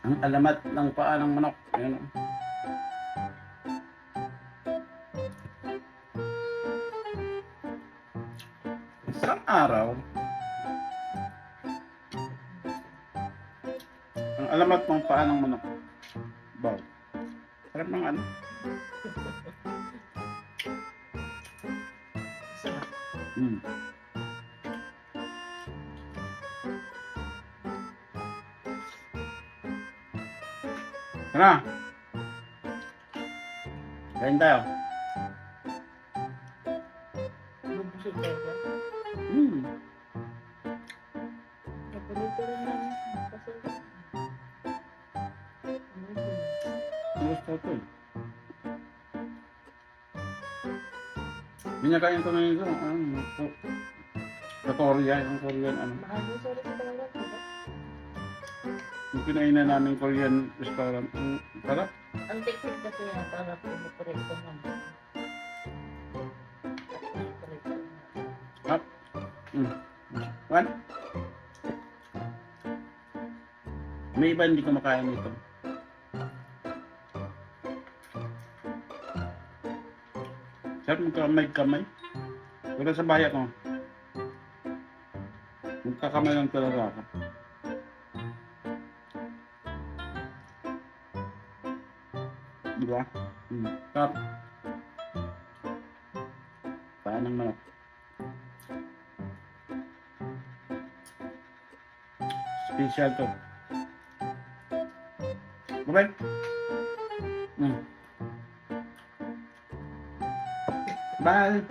Ang alamat ng paa ng manok. Ayan. Isang araw, ang alamat ng paa ng manok. Wow. Sarap ng ano. Sarap. Hmm. Tara. Kain tayo. Bubusog tayo dyan. Hmm. Napulit rin namin. Kasi Gusto ko eh. Binakain ko na yun sa Korea, yung Korean ano. mahal yung sa restaurant, diba? Yung kinainan namin Korean restaurant. Ang sarap. Ang technique kasi yan para pumupulit ko naman. Sarap. Hmm. One. May iba hindi kumakain nito. Sarap magkamay-kamay. Wala sa bahay ako. Magkakamay lang talaga ako. Diba? Sarap. Paa ng manok. Special to. Bye-bye. Bye.